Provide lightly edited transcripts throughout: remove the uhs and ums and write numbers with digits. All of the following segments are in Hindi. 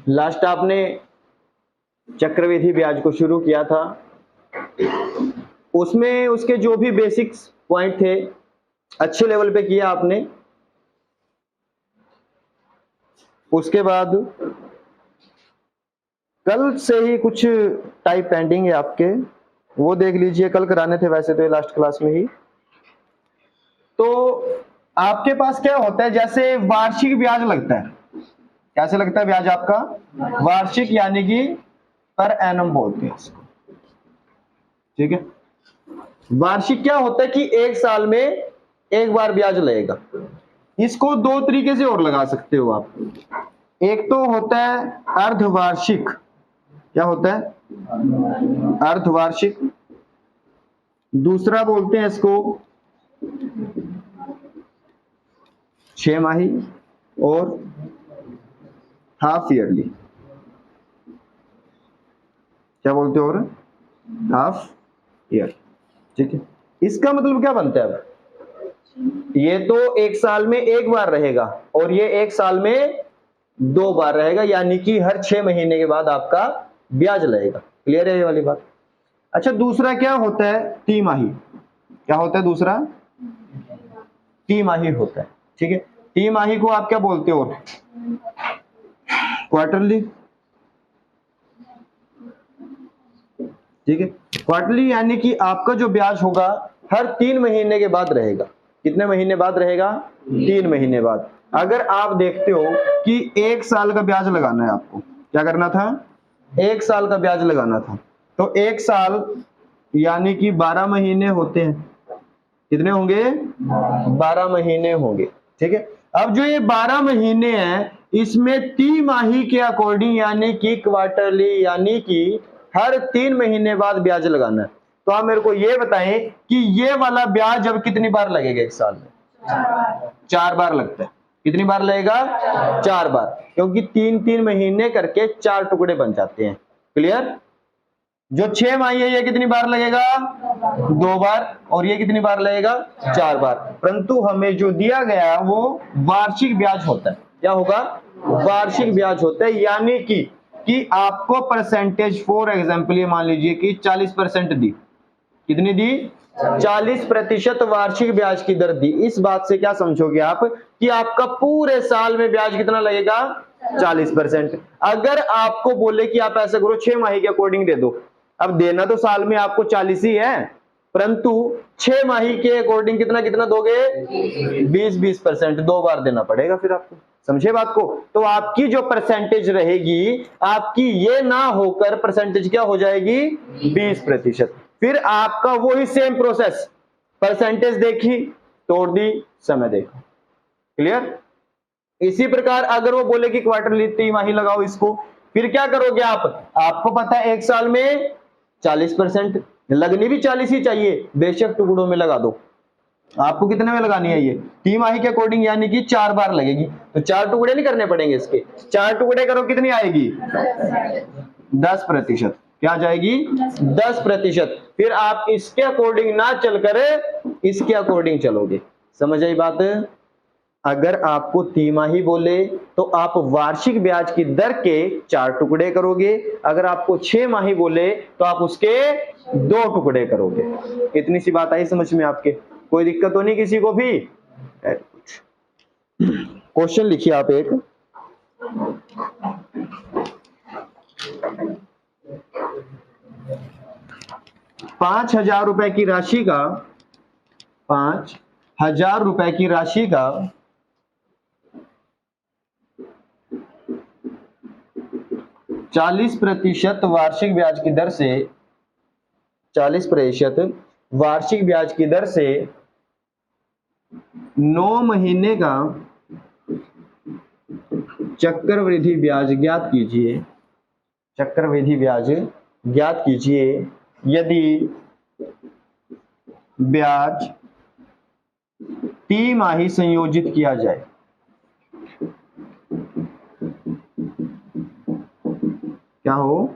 लास्ट आपने चक्रवृद्धि ब्याज को शुरू किया था, उसमें उसके जो भी बेसिक्स पॉइंट थे अच्छे लेवल पे किया आपने। उसके बाद कल से ही कुछ टाइप पेंडिंग है आपके, वो देख लीजिए, कल कराने थे वैसे तो ये लास्ट क्लास में ही। तो आपके पास क्या होता है, जैसे वार्षिक ब्याज लगता है, कैसे लगता है ब्याज आपका, वार्षिक, यानी कि पर एनम बोलते हैं इसको, ठीक है। वार्षिक क्या होता है कि एक साल में एक बार ब्याज लगेगा। इसको दो तरीके से और लगा सकते हो आप। एक तो होता है अर्धवार्षिक, क्या होता है, अर्धवार्षिक। दूसरा बोलते हैं इसको छमाही और हाफ ईयरली, क्या बोलते हो, और हाफ ईयर, ठीक है। इसका मतलब क्या बनता है, अब ये तो एक साल में एक बार रहेगा और ये एक साल में दो बार रहेगा, यानी कि हर 6 महीने के बाद आपका ब्याज लगेगा। क्लियर है ये वाली बात। अच्छा, दूसरा क्या होता है, तिमाही। क्या होता है दूसरा, तिमाही होता है, ठीक है। तिमाही को आप क्या बोलते हो, क्वार्टरली, ठीक है। क्वार्टरली यानी कि आपका जो ब्याज होगा हर 3 महीने के बाद रहेगा। कितने महीने बाद रहेगा, 3 महीने बाद। अगर आप देखते हो कि एक साल का ब्याज लगाना है आपको, क्या करना था, एक साल का ब्याज लगाना था, तो एक साल यानी कि 12 महीने होते हैं। कितने होंगे, 12 महीने होंगे, ठीक है। अब जो ये 12 महीने हैं, इसमें तिमाही के अकॉर्डिंग, यानी कि क्वार्टरली, यानी कि हर 3 महीने बाद ब्याज लगाना है। तो आप मेरे को ये बताएं कि ये वाला ब्याज अब कितनी बार लगेगा एक साल में, 4 बार लगता है। कितनी बार लगेगा, 4 बार, क्योंकि 3-3 महीने करके 4 टुकड़े बन जाते हैं। क्लियर। जो 6 माही है ये कितनी बार लगेगा, 2 बार, और ये कितनी बार लगेगा, 4 बार। परंतु हमें जो दिया गया है वो वार्षिक ब्याज होता है। क्या होगा, वार्षिक ब्याज होता है, यानी कि आपको परसेंटेज, फॉर एग्जाम्पल ये मान लीजिए कि 40% दी। कितनी दी, 40% वार्षिक ब्याज की दर दी। इस बात से क्या समझोगे आप कि आपका पूरे साल में ब्याज कितना लगेगा, 40%। अगर आपको बोले कि आप ऐसा करो 6 माही के अकॉर्डिंग दे दो, अब देना तो साल में आपको 40 ही है, परंतु 6 माही के अकॉर्डिंग कितना कितना दोगे, 20-20%, 2 बार देना पड़ेगा फिर आपको। समझे बात को। तो आपकी जो परसेंटेज रहेगी, आपकी ये ना होकर परसेंटेज क्या हो जाएगी, 20%। फिर आपका वही सेम प्रोसेस, परसेंटेज देखी, तोड़ दी, समय देखा। क्लियर। इसी प्रकार अगर वो बोले कि क्वार्टरली, तिमाही लगाओ इसको, फिर क्या करोगे आप, आपको पता है एक साल में 40%, लगनी भी 40 ही चाहिए, बेशक टुकड़ों में लगा दो। आपको कितने में लगानी है, ये तिमाही के अकॉर्डिंग, यानी कि 4 बार लगेगी, तो 4 टुकड़े नहीं करने पड़ेंगे इसके, 4 टुकड़े करो, कितनी आएगी, 10%। क्या आ जाएगी, 10%। फिर आप इसके अकॉर्डिंग ना चलकर इसके अकॉर्डिंग चलोगे। समझ आई बात। अगर आपको तिमाही बोले तो आप वार्षिक ब्याज की दर के 4 टुकड़े करोगे, अगर आपको 6 माही बोले तो आप उसके 2 टुकड़े करोगे। इतनी सी बात आई समझ में आपके, कोई दिक्कत तो नहीं किसी को भी। क्वेश्चन लिखिए आप एक, ₹5,000 की राशि का, 5,000 रुपए की राशि का 40% वार्षिक ब्याज की दर से, 40% वार्षिक ब्याज की दर से 9 महीने का चक्रवृद्धि ब्याज ज्ञात कीजिए। चक्रवृद्धि ब्याज ज्ञात कीजिए यदि ब्याज तिमाही संयोजित किया जाए। क्या हो,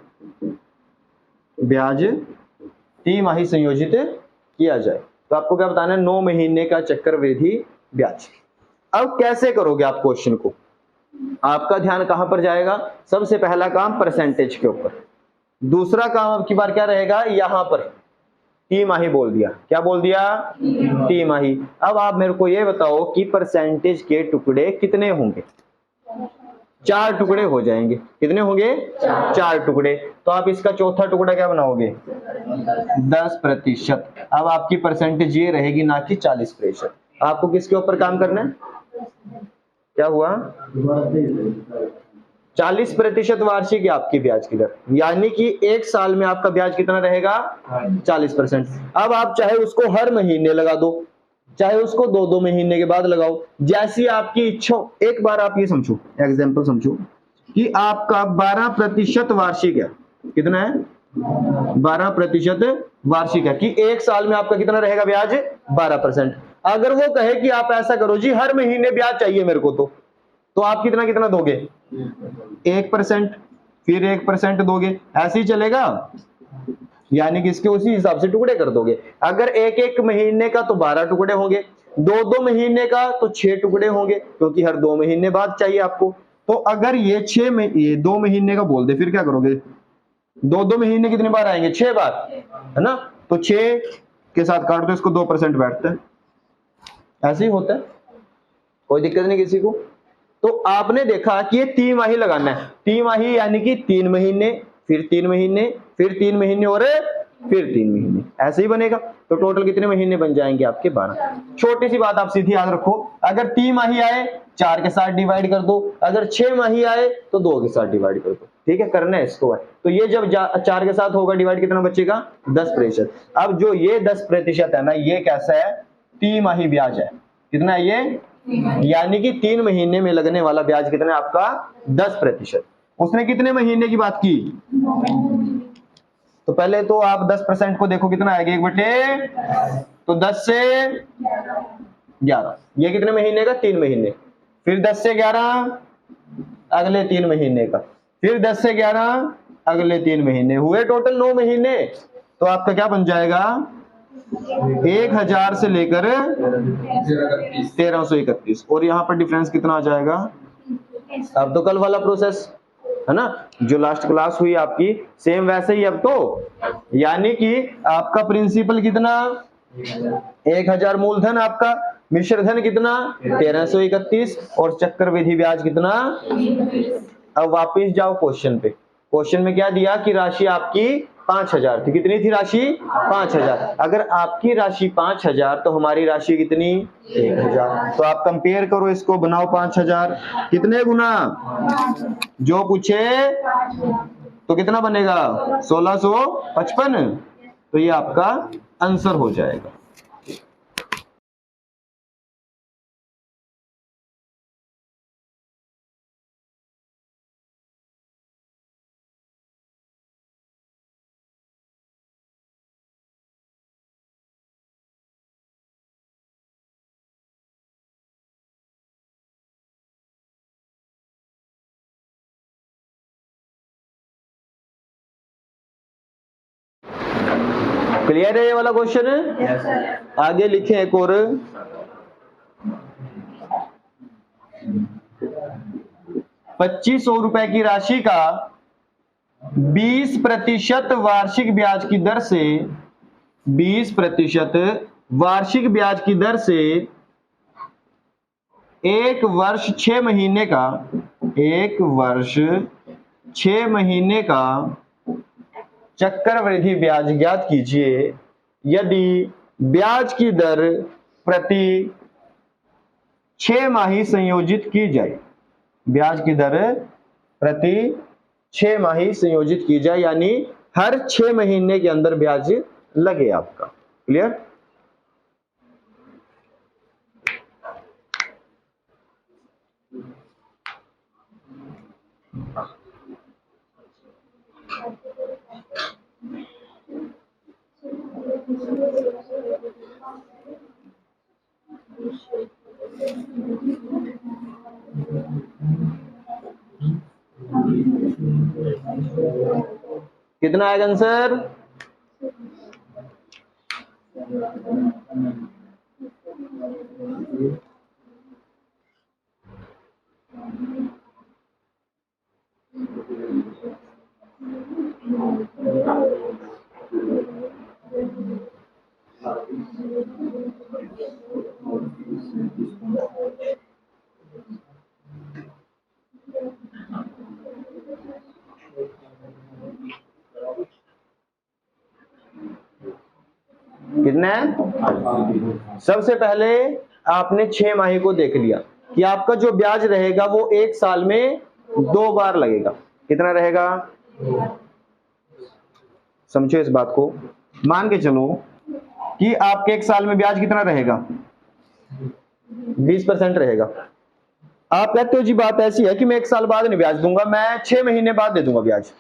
ब्याज तिमाही संयोजित किया जाए। तो आपको क्या बताना है, 9 महीने का चक्रवृद्धि ब्याज। अब कैसे करोगे आप क्वेश्चन को, आपका ध्यान कहां पर जाएगा, सबसे पहला काम परसेंटेज के ऊपर, दूसरा काम अब की बार क्या रहेगा, यहां पर तिमाही बोल दिया, क्या बोल दिया, तिमाही। अब आप मेरे को ये बताओ कि परसेंटेज के टुकड़े कितने होंगे, 4 टुकड़े हो जाएंगे। कितने होंगे, 4 टुकड़े। तो आप इसका चौथा टुकड़ा क्या बनाओगे, 10%। अब आपकी परसेंटेज ये रहेगी ना कि 40%। आपको किसके ऊपर काम करना है, क्या हुआ, 40% वार्षिक है आपकी ब्याज की दर, यानी कि एक साल में आपका ब्याज कितना रहेगा, 40%। अब आप चाहे उसको हर महीने लगा दो, चाहे उसको 2-2 महीने के बाद लगाओ, जैसी आपकी इच्छा। एक बार आप ये समझो, एग्जांपल समझो कि आपका 12% वार्षिक है, कितना है, 12% वार्षिक है, कि एक साल में आपका कितना रहेगा ब्याज, 12%। अगर वो कहे कि आप ऐसा करो जी, हर महीने ब्याज चाहिए मेरे को, तो आप कितना कितना दोगे, 1%, फिर 1% दोगे, ऐसे ही चलेगा, यानी कि इसके उसी हिसाब से टुकड़े कर दोगे। अगर एक एक महीने का तो 12 टुकड़े होंगे, 2-2 महीने का तो 6 टुकड़े होंगे, क्योंकि हर 2 महीने बाद चाहिए आपको। तो अगर ये 2 महीने का बोल दे, फिर क्या करोगे, 2-2 महीने कितने बार आएंगे, 6 बार, है ना। तो 6 के साथ काट दो इसको, 2% बैठता है, ऐसे ही होता है, कोई दिक्कत नहीं किसी को। तो आपने देखा कि ये तिमाही लगाना है, तिमाही यानी कि 3 महीने, फिर 3 महीने, फिर 3 महीने और फिर 3 महीने, ऐसे ही बनेगा। तो टोटल कितने महीने बन जाएंगे आपके, 12। छोटी सी बात आप सीधी याद रखो, अगर तिमाही आए 4 के साथ डिवाइड कर दो, अगर 6 माही आए तो 2 के साथ डिवाइड कर दो, ठीक है, करना है इसको। तो ये जब 4 के साथ होगा डिवाइड, कितना बचेगा, 10%। अब जो ये 10% है ना, ये कैसा है, तिमाही ब्याज है। कितना है ये, यानी कि 3 महीने में लगने वाला ब्याज कितना है आपका, 10%। उसने कितने महीने की बात की, तो पहले तो आप 10% को देखो कितना आएगा, 1/, तो 10 से 11, ये कितने महीने का, 3 महीने, फिर 10 से 11 अगले 3 महीने का, फिर 10 से 11 अगले 3 महीने, हुए टोटल 9 महीने। तो आपका क्या बन जाएगा, 1000 से लेकर 1331, और यहां पर डिफरेंस कितना आ जाएगा, अब तो कल वाला प्रोसेस है ना, जो लास्ट क्लास हुई आपकी, सेम वैसे ही अब तो, यानी कि आपका प्रिंसिपल कितना, 1000 मूलधन, आपका मिश्रधन कितना, 1331, और चक्रवृद्धि ब्याज कितना। अब वापिस जाओ क्वेश्चन पे, क्वेश्चन में क्या दिया कि राशि आपकी 5000 थी, कितनी थी राशि, 5000। अगर आपकी राशि 5000 तो हमारी राशि कितनी, 1000। तो आप कंपेयर करो इसको, बनाओ 5000 कितने गुना, जो पूछे तो कितना बनेगा, 1655। तो ये आपका आंसर हो जाएगा। क्लियर है ये वाला क्वेश्चन है। आगे लिखें एक और, 2500 रुपए की राशि का 20% वार्षिक ब्याज की दर से, 20% वार्षिक ब्याज की दर से 1 वर्ष 6 महीने का, 1 वर्ष 6 महीने का चक्रवृद्धि ब्याज ज्ञात कीजिए यदि ब्याज की दर प्रति 6 माही संयोजित की जाए। ब्याज की दर प्रति 6 माही संयोजित की जाए, यानी हर 6 महीने के अंदर ब्याज लगे आपका। क्लियर, कितना आएगा आंसर, कितना है? सबसे पहले आपने 6 माही को देख लिया कि आपका जो ब्याज रहेगा वो 1 साल में 2 बार लगेगा। कितना रहेगा? समझो इस बात को। मान के चलो कि आपके 1 साल में ब्याज कितना रहेगा? 20% रहेगा। आप कहते हो जी बात ऐसी है कि मैं 1 साल बाद नहीं ब्याज दूंगा, मैं 6 महीने बाद दे दूंगा ब्याज।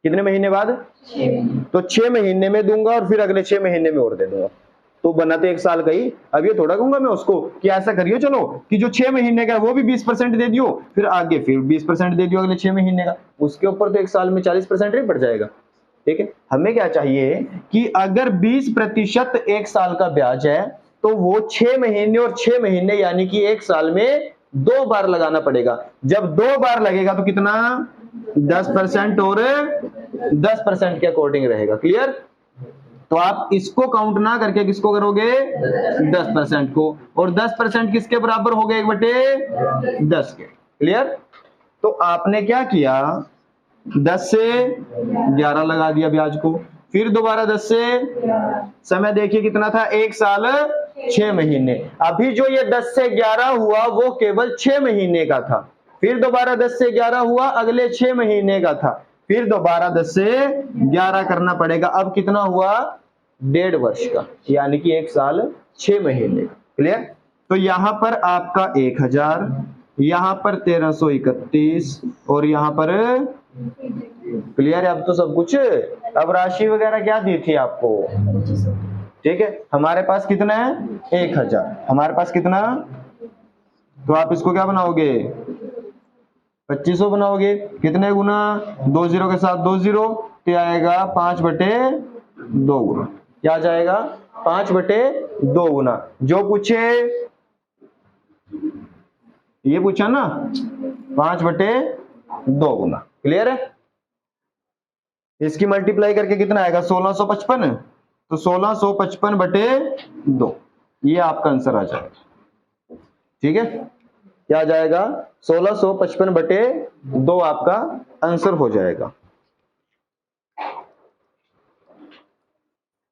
कितने महीने बाद? 6। तो 6 महीने में दूंगा और फिर अगले 6 महीने में और दे दूंगा, तो बना तो 1 साल का ही। अब ये थोड़ा कहूंगा मैं उसको कि ऐसा करियो चलो कि जो 6 महीने का वो भी 20% दे दियो, फिर आगे फिर 20% दे दियो अगले 6 महीने का, उसके ऊपर तो 1 साल में 40% नहीं पड़ जाएगा। ठीक है, हमें क्या चाहिए कि अगर 20% 1 साल का ब्याज है तो वो 6 महीने और 6 महीने यानी कि 1 साल में 2 बार लगाना पड़ेगा। जब 2 बार लगेगा तो कितना? 10% और 10% के अकॉर्डिंग रहेगा। क्लियर? तो आप इसको काउंट ना करके किसको करोगे? 10% को, और 10% किसके बराबर हो गए? 1/10 के। क्लियर? तो आपने क्या किया? 10 से 11 लगा दिया ब्याज को, फिर दोबारा 10 से, समय देखिए कितना था? 1 साल 6 महीने। अभी जो ये 10 से 11 हुआ वो केवल 6 महीने का था, फिर दोबारा 10 से 11 हुआ अगले 6 महीने का था, फिर दोबारा 10 से 11 करना पड़ेगा। अब कितना हुआ? 1.5 वर्ष का, यानी कि 1 साल 6 महीने। क्लियर? तो यहां पर आपका 1000, यहां पर 1331 और यहां पर, क्लियर है? अब तो सब कुछ, अब राशि वगैरह क्या दी थी आपको? ठीक है, हमारे पास कितना है? 1000। हमारे पास कितना? तो आप इसको क्या बनाओगे? 2500 बनाओगे। कितने गुना? 2 0 के साथ 2 0, तो आएगा 5/2 गुना। क्या जाएगा? 5/2 गुना। जो पूछे ये पूछा ना, 5/2 गुना। क्लियर है? इसकी मल्टीप्लाई करके कितना आएगा? 1655। तो 1655/2, ये आपका आंसर आ जाएगा। ठीक है, क्या आ जाएगा? 1655/2 आपका आंसर हो जाएगा।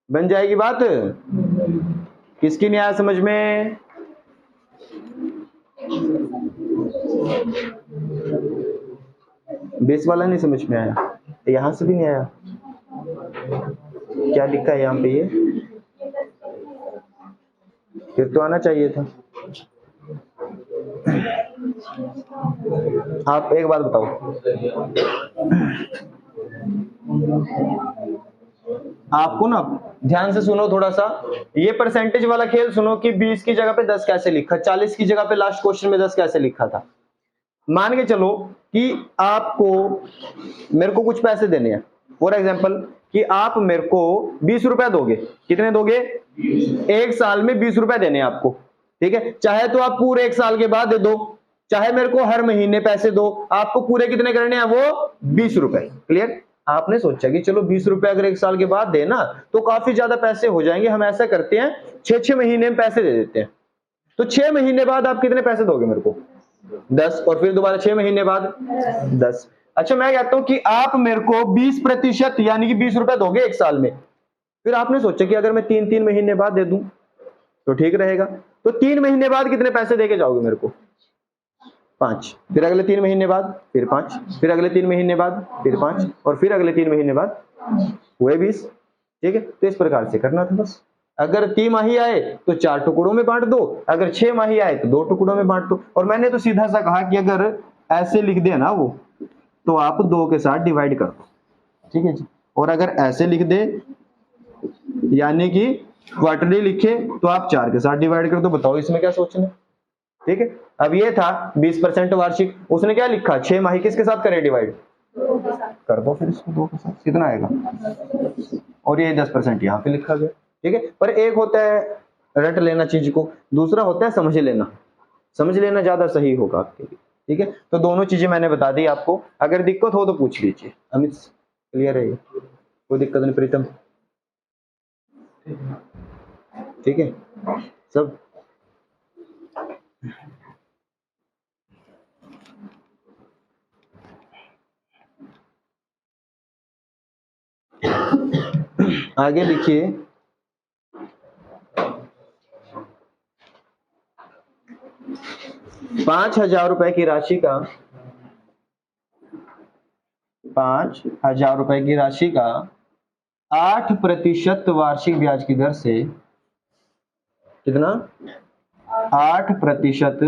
बन जाएगी बात? किसकी नहीं आया समझ में? बेस वाला नहीं समझ में आया? यहां से भी नहीं आया? क्या लिखा है यहाँ पे? ये फिर तो आना चाहिए था। आप एक बात बताओ, आपको ना ध्यान से सुनो थोड़ा सा, ये परसेंटेज वाला खेल सुनो कि 20 की जगह पे 10 कैसे लिखा, 40 की जगह पे लास्ट क्वेश्चन में 10 कैसे लिखा था। मान के चलो कि आपको मेरे को कुछ पैसे देने हैं, फॉर एग्जांपल कि आप मेरे को 20 रुपए दोगे। कितने दोगे? 1 साल में 20 रुपए देने हैं आपको। ठीक है, चाहे तो आप पूरे 1 साल के बाद दे दो, चाहे मेरे को हर महीने पैसे दो। आपको पूरे कितने करने हैं? वो 20 रुपए। क्लियर? आपने सोचा कि चलो 20 रुपए अगर 1 साल के बाद देना तो काफी ज्यादा पैसे हो जाएंगे, हम ऐसा करते हैं 6-6 महीने में पैसे दे देते हैं। तो 6 महीने बाद आप कितने पैसे दोगे मेरे को? 10, और फिर दोबारा 6 महीने बाद 10। अच्छा, मैं कहता हूं कि आप मेरे को 20% यानी कि 20 रुपए दोगे 1 साल में। फिर आपने सोचा कि अगर मैं 3-3 महीने बाद दे दूं तो ठीक रहेगा। तो 3 महीने बाद कितने पैसे देके जाओगे मेरे को? 5। फिर अगले 3 महीने बाद फिर 5, फिर अगले 3 महीने बाद फिर 5, और फिर अगले 3 महीने बाद हुए 20। ठीक है, तो इस प्रकार से करना था बस। अगर 3 माही आए तो 4 टुकड़ों में बांट दो, अगर 6 माही आए तो 2 टुकड़ों में बांट दो। और मैंने तो सीधा सा कहा कि अगर ऐसे लिख दे ना वो, तो आप 2 के साथ डिवाइड कर दो। ठीक है जी, और अगर ऐसे लिख दे यानी कि क्वार्टरली लिखे तो आप 4 के साथ डिवाइड कर दो। बताओ इसमें क्या सोचना? ठीक है, अब ये था 20% वार्षिक, उसने क्या लिखा? 6 माही किसके साथ करें डिवाइड? कर दो फिर इसको 2 के साथ, कितना आएगा? और ये 10% यहाँ पे लिखा गया। ठीक है। पर एक होता है रट लेना चीज को, दूसरा होता है समझ लेना। समझ लेना ज्यादा सही होगा आपके लिए, ठीक है। तो दोनों चीजें मैंने बता दी आपको, अगर दिक्कत हो तो पूछ लीजिए। अमित क्लियर है, कोई दिक्कत नहीं। प्रीतम ठीक है सब। आगे लिखिए, 5,000 रुपए की राशि का 5,000 रुपए की राशि का 8% वार्षिक ब्याज की दर से, कितना? 8%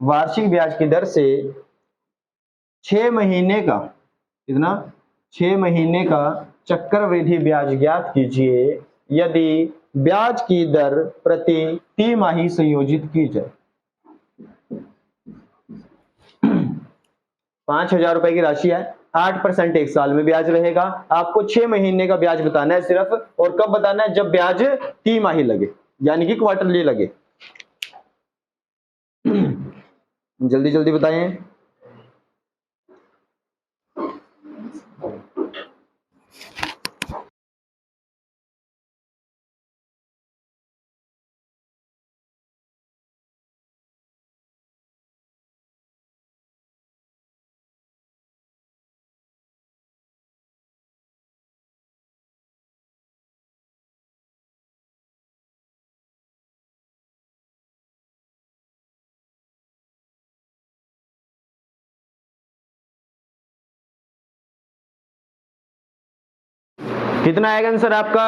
वार्षिक ब्याज की दर से 6 महीने का, कितना? 6 महीने का चक्रवृद्धि ब्याज ज्ञात कीजिए यदि ब्याज की दर प्रति तिमाही संयोजित की जाए। 5,000 रुपए की राशि है, 8% एक साल में ब्याज रहेगा। आपको 6 महीने का ब्याज बताना है सिर्फ, और कब बताना है? जब ब्याज तिमाही लगे, यानी कि क्वार्टरली लगे। जल्दी जल्दी बताएं। कितना आएगा आंसर आपका?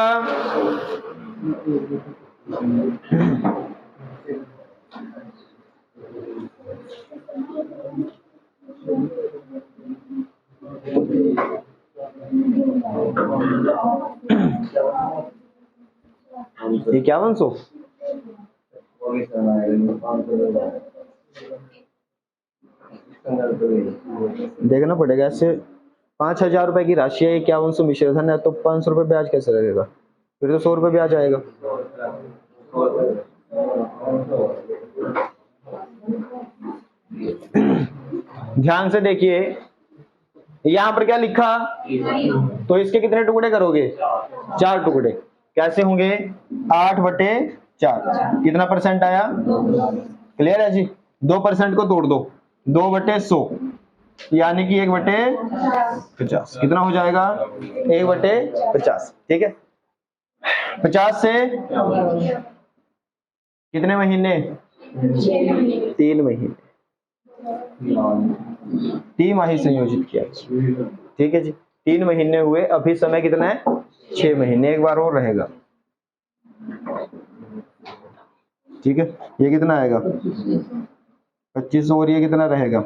ये 5100 देखना पड़ेगा। ऐसे 5,000 रुपए की राशि है, 5100 मिश्र धन है, तो 500 रुपए ब्याज कैसे लगेगा? फिर तो 100 रुपए ब्याज आएगा। ध्यान से देखिए, यहां पर क्या लिखा? तो इसके कितने टुकड़े करोगे? 4 टुकड़े। कैसे होंगे? 8/4। कितना परसेंट आया? क्लियर है जी? 2% को तोड़ दो, 2/100 यानी कि 1/50। कितना हो जाएगा? 1/50। ठीक है। 50 से कितने महीने? 3 महीने, तिमाही संयोजित किया। ठीक है जी, 3 महीने हुए। अभी समय कितना है? 6 महीने। एक बार और रहेगा। ठीक है, ये कितना आएगा? 2500। और ये कितना रहेगा?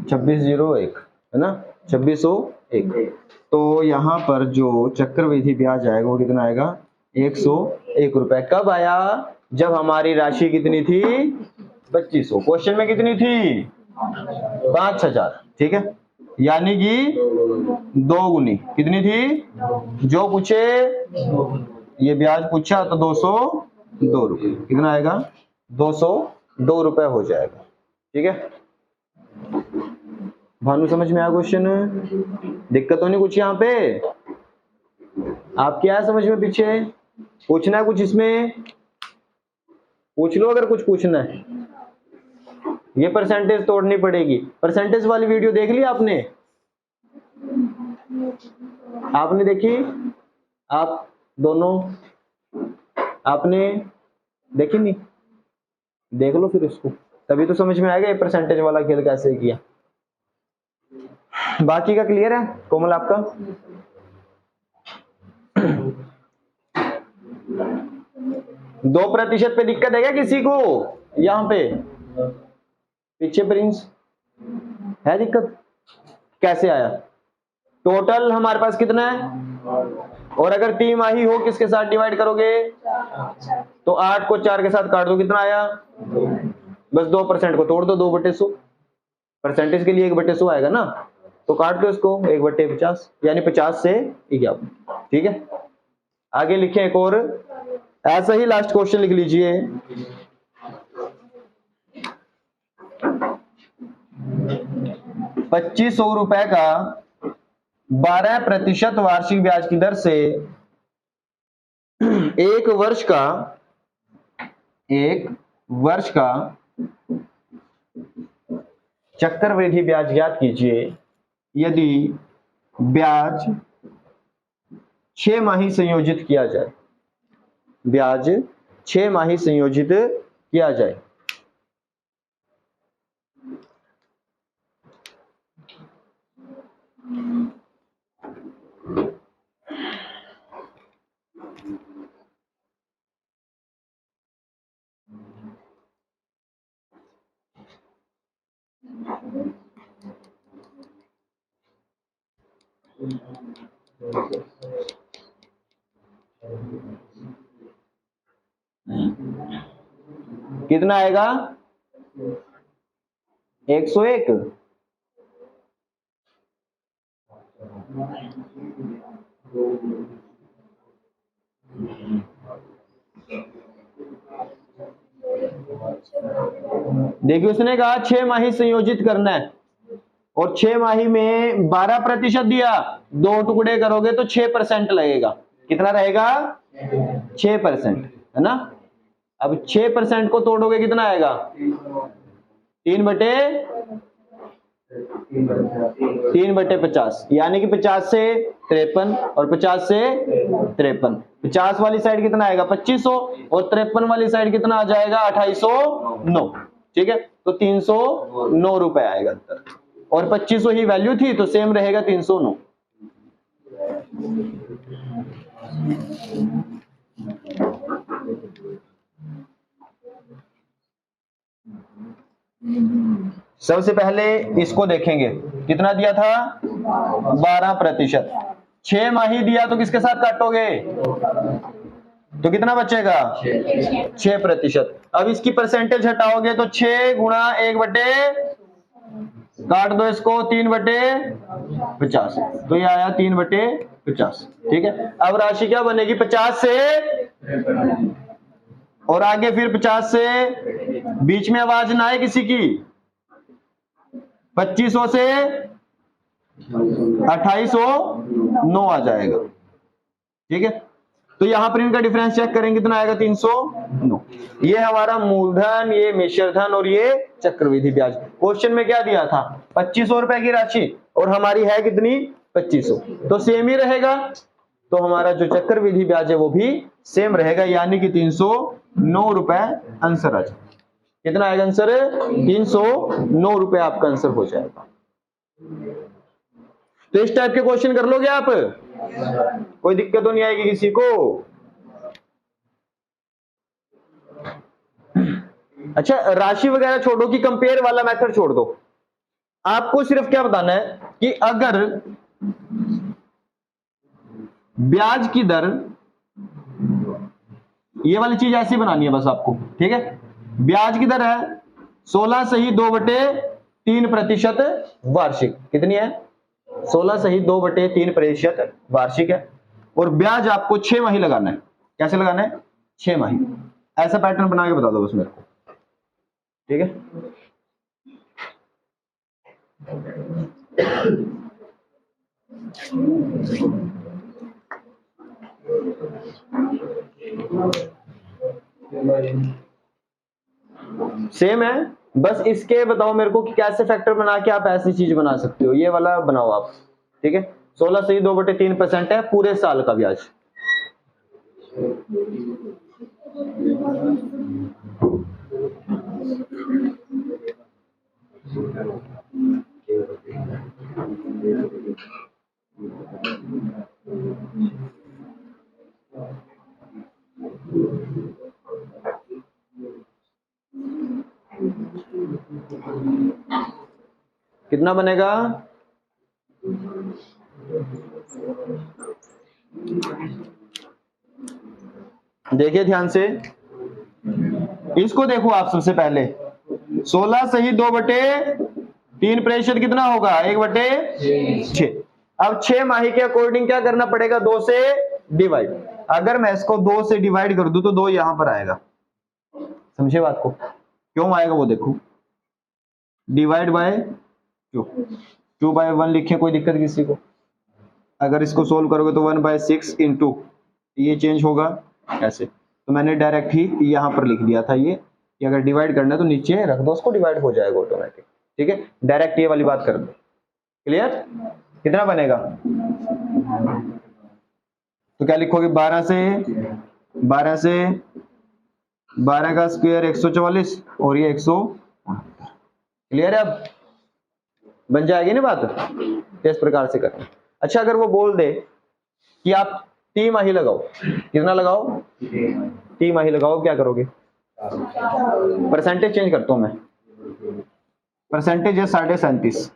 2601 है ना, 2601। तो यहाँ पर जो चक्रवृद्धि ब्याज आएगा वो कितना आएगा? 101 रुपए। कब आया? जब हमारी राशि कितनी थी? 2500। क्वेश्चन में कितनी थी? 5,000। ठीक है, यानी कि 2 गुनी। कितनी थी? जो पूछे, ये ब्याज पूछा तो 202 रुपए। कितना आएगा? 202 रुपए हो जाएगा। ठीक है भानु, समझ में आया क्वेश्चन? दिक्कत तो नहीं कुछ यहाँ पे? आप क्या है समझ में? पीछे पूछना है कुछ? इसमें पूछ लो अगर कुछ पूछना है। ये परसेंटेज तोड़नी पड़ेगी। परसेंटेज वाली वीडियो देख ली आपने? आपने देखी? आप दोनों आपने देखी नहीं? देख लो फिर इसको, तभी तो समझ में आएगा ये परसेंटेज वाला खेल कैसे किया। बाकी का क्लियर है कोमल आपका? 2% पे दिक्कत है क्या किसी को? यहाँ पे पीछे प्रिंस है दिक्कत? कैसे आया? टोटल हमारे पास कितना है? और अगर तिमाही हो किसके साथ डिवाइड करोगे? तो 8 को 4 के साथ काट दो, कितना आया? बस 2% को तोड़ दो, 2/100। परसेंटेज के लिए 1/100 आएगा ना। तो काट दो इसको 1/50 यानी 50 से 51। ठीक है, आगे लिखें एक और ऐसा ही लास्ट क्वेश्चन लिख लीजिए। ₹2500 का 12% वार्षिक ब्याज की दर से एक वर्ष का चक्रवृद्धि ब्याज ज्ञात कीजिए यदि ब्याज 6 माही संयोजित किया जाए। ब्याज 6 माही संयोजित किया जाए। कितना आएगा? 101। देखिए उसने कहा 6 माही संयोजित करना है और 6 माही में 12% दिया, 2 टुकड़े करोगे तो 6% लगेगा। कितना रहेगा? 6%, है ना। अब 6% को तोड़ोगे कितना आएगा? 3/50 यानी कि 50 से 53 और 50 से 53। 50 वाली साइड कितना आएगा? 2500 और 53 वाली साइड कितना आ जाएगा? 2809। ठीक है, तो 309 रुपए आएगा अंतर और 2500 ही वैल्यू थी तो सेम रहेगा 309। सबसे पहले इसको देखेंगे, कितना दिया था? 12%। 6 माही दिया तो किसके साथ काटोगे? तो कितना बचेगा? 6%। अब इसकी परसेंटेज हटाओगे तो 6 गुणा 1/, काट दो इसको 3/50, तो ये आया 3/50। ठीक है, अब राशि क्या बनेगी? 50 से और आगे फिर 50 से, बीच में आवाज ना आए किसी की। 2500 से 2809 आ जाएगा। ठीक है, तो यहां पर इनका डिफरेंस चेक करेंगे, कितना आएगा? 309। ये हमारा मूलधन, ये मिश्रधन और ये चक्रवृद्धि ब्याज। क्वेश्चन में क्या दिया था? 2500 रुपए की राशि और हमारी है कितनी? 2500, तो सेम ही रहेगा। तो हमारा जो चक्रवृद्धि ब्याज है वो भी सेम रहेगा, यानी कि 309 रुपए आंसर आ जाएगा। कितना आएगा आंसर? 309 रुपए आपका आंसर हो जाएगा। तो इस टाइप के क्वेश्चन कर लोगे आप, कोई दिक्कत तो नहीं आएगी किसी को। अच्छा, राशि वगैरह छोड़ो कि कंपेयर वाला मेथड छोड़ दो, आपको सिर्फ क्या बताना है कि अगर ब्याज की दर, ये वाली चीज ऐसी बनानी है बस आपको। ठीक है, ब्याज की दर है 16 सही 2/3% वार्षिक। कितनी है? 16 सही 2/3% वार्षिक है और ब्याज आपको 6 माही लगाना है। कैसे लगाना है? 6 माही। ऐसा पैटर्न बना के बता दो बस मेरे को। ठीक है, सेम है, बस इसके बताओ मेरे को कि कैसे फैक्टर बना के आप ऐसी चीज बना सकते हो। ये वाला बनाओ आप। ठीक है, 16 सही 2/3% है पूरे साल का ब्याज। कितना बनेगा? देखिए ध्यान से, इसको देखो आप। सबसे पहले 16 सही 2/3 3% कितना होगा 1/6। अब 6 माही के अकॉर्डिंग क्या करना पड़ेगा 2 से डिवाइड। अगर मैं इसको 2 से डिवाइड कर दूं तो 2 यहां पर आएगा, समझे बात को? क्यों आएगा वो देखो, डिवाइड बाय 2/1 लिखे, कोई दिक्कत किसी को? अगर इसको सोल्व करोगे तो 1/6 इंटू ये चेंज होगा ऐसे, तो मैंने डायरेक्ट ही यहाँ पर लिख दिया था ये कि अगर डिवाइड करना है तो नीचे रख दो, उसको डिवाइड हो जाएगा ऑटोमेटिक। ठीक है, डायरेक्ट ये वाली बात कर दो। क्लियर? कितना बनेगा? तो क्या लिखोगे 12 से 12 का स्क्वायर 144 और ये 100। क्लियर है? अब बन जाएगी ना बात, इस प्रकार से करना। अच्छा, अगर वो बोल दे कि आप तिमाही लगाओ, कितना लगाओ? तिमाही लगाओ, क्या करोगे? परसेंटेज चेंज करता हूं मैं, परसेंटेज है 37.5।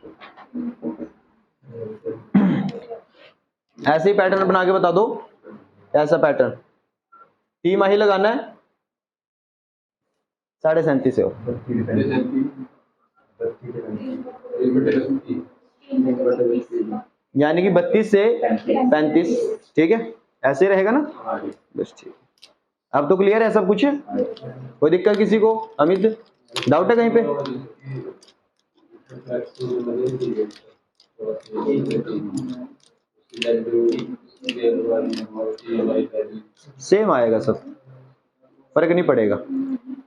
ऐसे ही पैटर्न बना के बता दो, ऐसा पैटर्न तिमाही लगाना है 37.5 से हो, यानी कि 32 से 35। ठीक है, ऐसे रहेगा ना? बस ठीक। अब तो क्लियर है सब कुछ? कोई दिक्कत किसी को? अमित, डाउट है कहीं पे? सेम आएगा सब, फर्क नहीं पड़ेगा।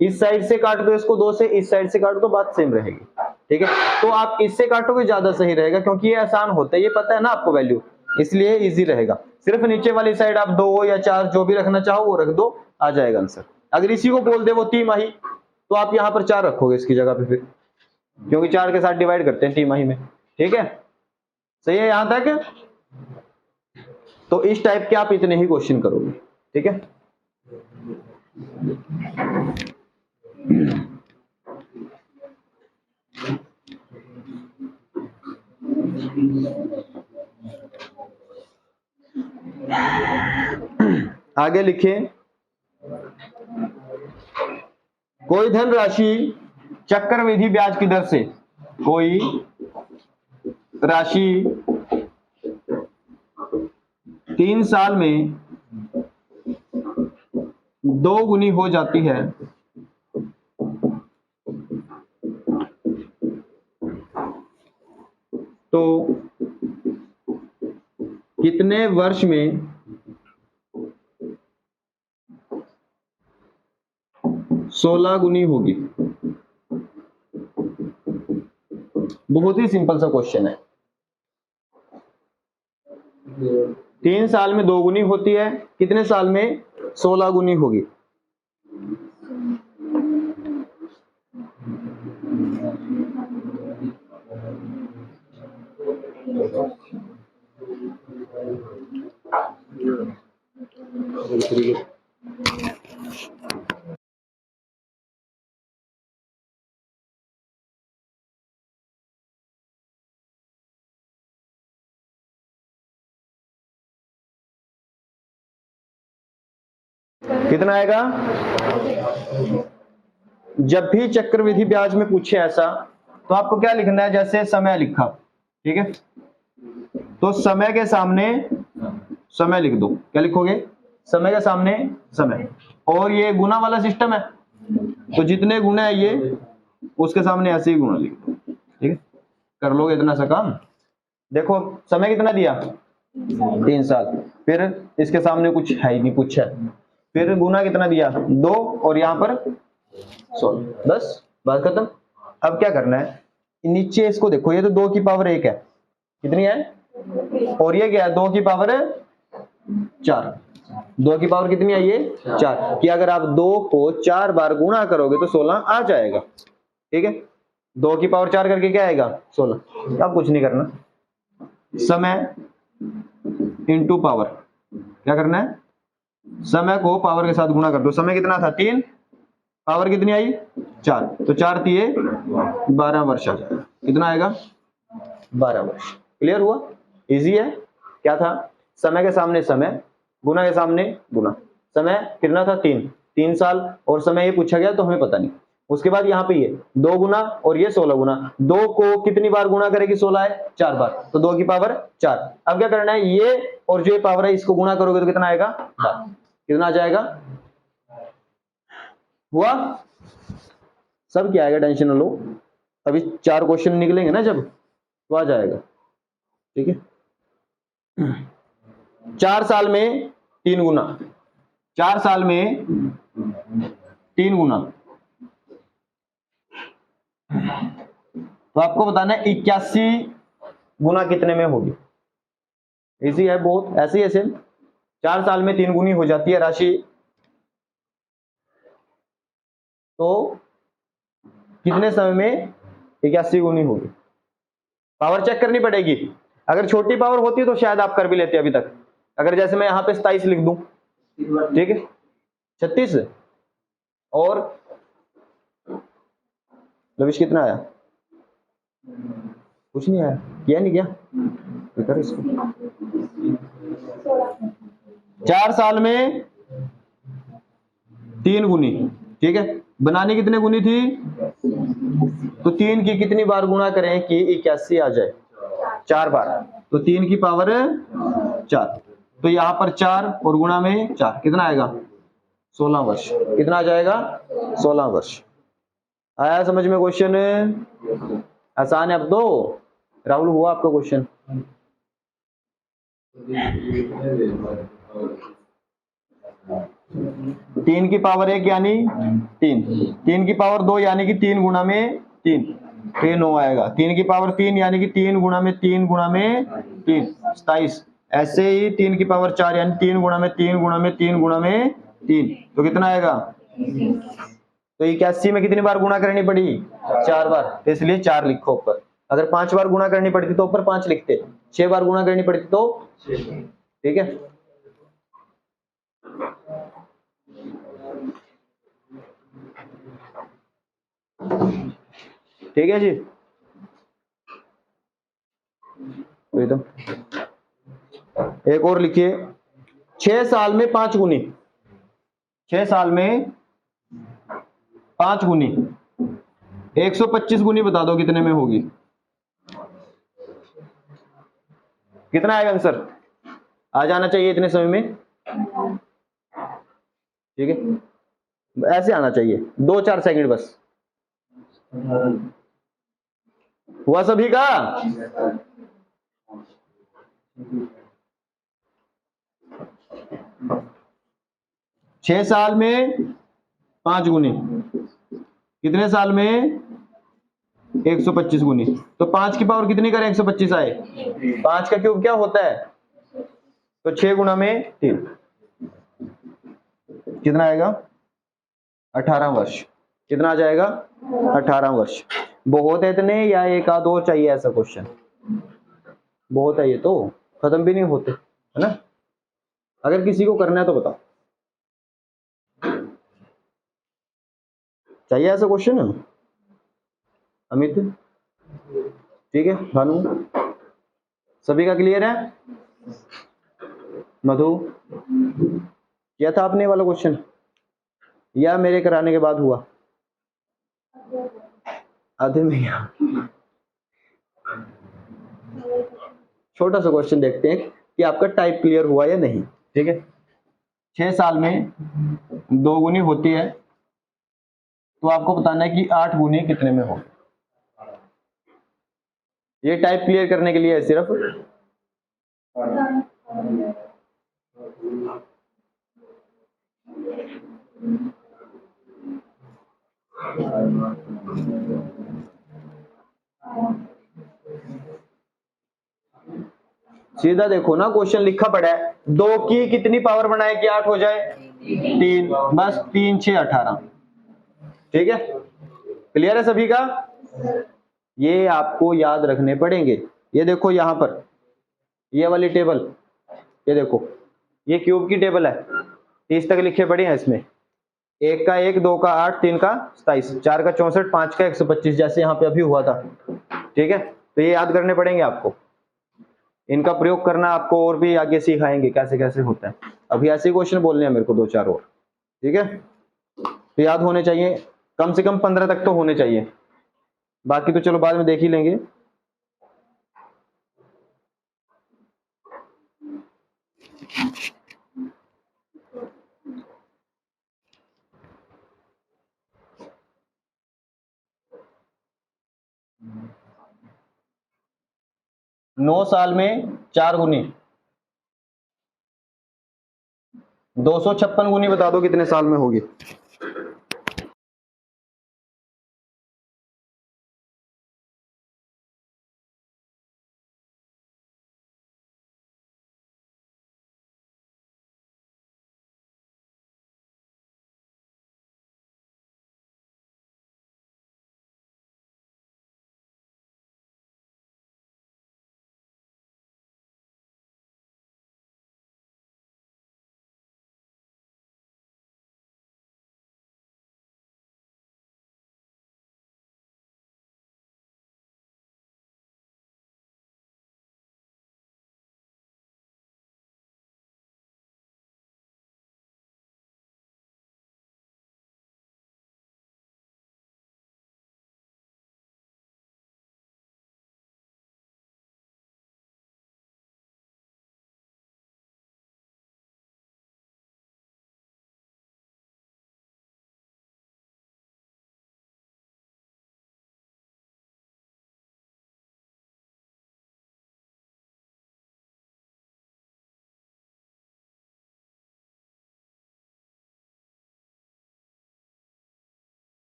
इस साइड से काट दो इसको 2 से, इस साइड से काट दो, बात सेम रहेगी। ठीक है, तो आप इससे काटोगे ज्यादा सही रहेगा, क्योंकि ये आसान होता है, ये पता है ना आपको वैल्यू, इसलिए इजी रहेगा। सिर्फ नीचे वाली साइड आप 2 या 4 जो भी रखना चाहो वो रख दो, आ जाएगा आंसर। अगर इसी को बोल दे वो तिमाही, तो आप यहाँ पर 4 रखोगे इसकी जगह पे फिर, क्योंकि 4 के साथ डिवाइड करते हैं तिमाही में। ठीक है, सही है यहां तक? तो इस टाइप के आप इतने ही क्वेश्चन करोगे। ठीक है, आगे लिखे, कोई धनराशि चक्रवृद्धि ब्याज की दर से, कोई राशि 3 साल में 2 गुनी हो जाती है, तो कितने वर्ष में 16 गुनी होगी? बहुत ही सिंपल सा क्वेश्चन है। 3 साल में 2 गुनी होती है, कितने साल में 16 गुनी होगी? कितना आएगा? जब भी चक्रवृद्धि ब्याज में पूछे ऐसा, तो आपको क्या लिखना है? जैसे समय लिखा, ठीक है, तो समय के सामने समय लिख दो। क्या लिखोगे? समय के सामने समय। और ये गुना वाला सिस्टम है, तो जितने गुना है ये उसके सामने ऐसे ही गुना लिख दो। ठीक है, कर लोगे इतना सा काम। देखो समय कितना दिया? 3 साल। फिर इसके सामने कुछ है ही नहीं, पूछा है। फिर गुना कितना दिया? 2, और यहाँ पर 16। बस बात खत्म। अब क्या करना है? नीचे इसको देखो, ये तो 2 की पावर 1 है, कितनी है? और ये क्या है? 2 की पावर 4। 2 की पावर कितनी है? ये 4। कि अगर आप 2 को 4 बार गुणा करोगे तो 16 आ जाएगा। ठीक है, 2 की पावर 4 करके क्या आएगा? 16। अब कुछ नहीं करना, समय इंटू पावर। क्या करना है? समय को पावर के साथ गुणा कर दो। समय कितना था? 3, पावर कितनी आई? 4, तो 4 दिए 12 वर्ष आ जाएगा। कितना आएगा? 12 वर्ष। क्लियर हुआ? इजी है। क्या था? समय के सामने समय, गुना के सामने गुना। समय कितना था? 3 साल, और समय ये पूछा गया तो हमें पता नहीं। उसके बाद यहाँ पे ये 2 गुना और ये 16 गुना। 2 को कितनी बार गुना करेगी? 16 है, 4 बार, तो 2 की पावर 4। अब क्या करना है, ये और जो ये पावर है इसको गुना करोगे तो कितना आएगा? 12। कितना आ जाएगा? हुआ? सब क्या आएगा, टेंशन न लो, अभी 4 क्वेश्चन निकलेंगे ना जब, तो आ जाएगा। ठीक है, 4 साल में 3 गुना, 4 साल में 3 गुना, तो आपको बताना है 81 गुना कितने में होगी। इजी है बहुत, ऐसे ऐसे 4 साल में 3 गुनी हो जाती है राशि, तो कितने समय में 81 गुनी होगी? पावर चेक करनी पड़ेगी। अगर छोटी पावर होती तो शायद आप कर भी लेते अभी तक। अगर जैसे मैं यहां पे 27 लिख दूं, ठीक है, 36 और लविश कितना आया? कुछ नहीं आया, किया नहीं क्या? कर इसको 4 साल में 3 गुनी, ठीक है, बनानी कितने गुनी थी? तो 3 की कितनी बार गुना करें कि 81 आ जाए? 4 बार, तो 3 की पावर 4, तो यहां पर 4 और गुणा में 4 कितना आएगा? 16 वर्ष। कितना आ जाएगा? 16 वर्ष। आया समझ में क्वेश्चन? आसान है। अब दो राहुल, हुआ आपका क्वेश्चन? तीन की पावर 1 यानी 3, 3 की पावर 2 यानी कि 3 गुना में 3, तो ये 9 आएगा। 3 की पावर 3 यानी कि 3 गुना में 3 गुना में 3, 27। ऐसे ही 3 की पावर 4 यानी 3 गुना में 3 गुना में 3 गुना में 3, तो कितना आएगा? तो 81 में कितनी बार गुणा करनी पड़ी? 4 बार, तो इसलिए 4 लिखो ऊपर। अगर 5 बार गुणा करनी पड़ती तो ऊपर 5 लिखते, 6 बार गुणा करनी पड़ती तो 6। ठीक है, ठीक है जी। तो एक और लिखिए, 6 साल में 5 गुनी, 6 साल में 5 गुनी 125 गुनी बता दो कितने में होगी? कितना आएगा आंसर? आ जाना चाहिए इतने समय में। ठीक है, ऐसे आना चाहिए, 2-4 सेकंड बस। हुआ सभी का? 6 साल में 5 गुनी कितने साल में? 125 गुनी। तो 5 की पावर कितनी करें 125 आए? 5 का क्यूब क्या होता है? तो 6 गुना में 3 कितना आएगा? 18 वर्ष। कितना आ जाएगा? 18 वर्ष। बहुत है इतने या एक आध और चाहिए ऐसा क्वेश्चन? बहुत है, ये तो खत्म भी नहीं होते है ना। अगर किसी को करना है तो बताओ, चाहिए ऐसा क्वेश्चन? अमित ठीक है, भानु सभी का क्लियर है? मधु किया था आपने वाला क्वेश्चन या मेरे कराने के बाद हुआ? आधे में क्या? छोटा सा क्वेश्चन देखते हैं कि आपका टाइप क्लियर हुआ या नहीं। ठीक है, 6 साल में 2 गुनी होती है, तो आपको बताना है कि 8 गुनी कितने में हो। ये टाइप क्लियर करने के लिए है सिर्फ। सीधा देखो ना, क्वेश्चन लिखा पड़ा है 2 की कितनी पावर बनाए कि 8 हो जाए? 3, बस 3 6 18। ठीक है, क्लियर है सभी का? ये आपको याद रखने पड़ेंगे। ये देखो यहां पर ये वाली टेबल, ये देखो ये क्यूब की टेबल है, 30 तक लिखे पड़े हैं इसमें। 1 का 1, 2 का 8, 3 का 27, 4 का 64, 5 का 125, जैसे यहाँ पे अभी हुआ था। ठीक है, तो ये याद करने पड़ेंगे आपको। इनका प्रयोग करना आपको और भी आगे सिखाएंगे कैसे कैसे होता है। अभी ऐसे क्वेश्चन बोलने हैं मेरे को 2-4 और। ठीक है, तो याद होने चाहिए। कम से कम 15 तक तो होने चाहिए, बाकी तो चलो बाद में देख ही लेंगे। नौ साल में 4 गुनी 256 गुनी, बता दो कितने साल में होगी।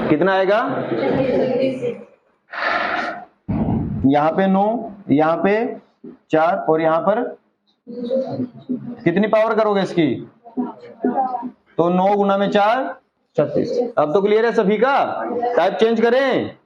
कितना आएगा? यहां पे 9, यहां पे 4 और यहां पर कितनी पावर करोगे इसकी? तो 9 गुना में 4 36। अब तो क्लियर है सभी का? टाइप चेंज करें?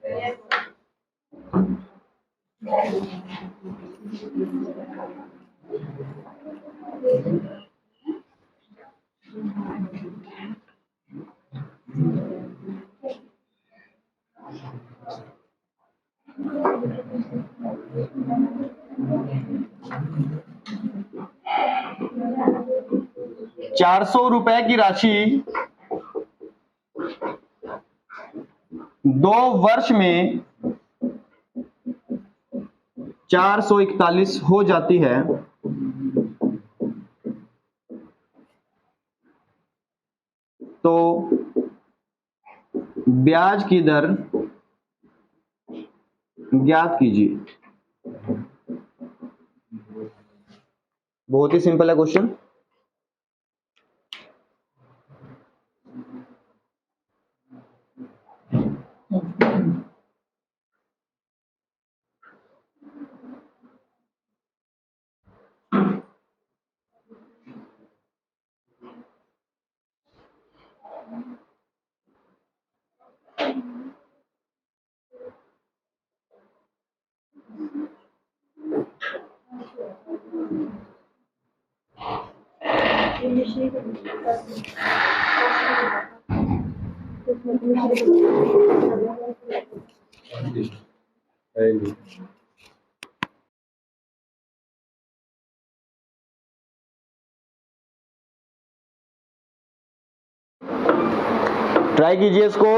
₹400 की राशि 2 वर्ष में 441 हो जाती है, तो ब्याज की दर ज्ञात कीजिए। बहुत ही सिंपल है क्वेश्चन। ट्राई कीजिए इसको।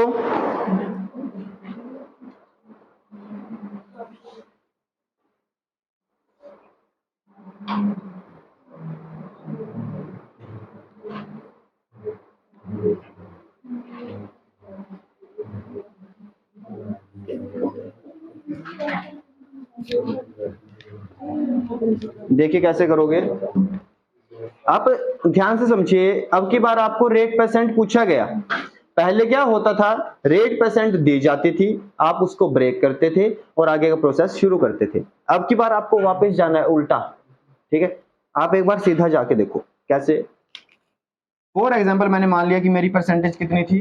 देखिए कैसे करोगे आप, ध्यान से समझिए। अब की बार आपको रेट परसेंट पूछा गया। पहले क्या होता था, रेट परसेंट दी जाती थी, आप उसको ब्रेक करते थे और आगे का प्रोसेस शुरू करते थे। अब की बार आपको वापस जाना है उल्टा, ठीक है? आप एक बार सीधा जाके देखो कैसे। फॉर एग्जांपल मैंने मान लिया कि मेरी परसेंटेज कितनी थी,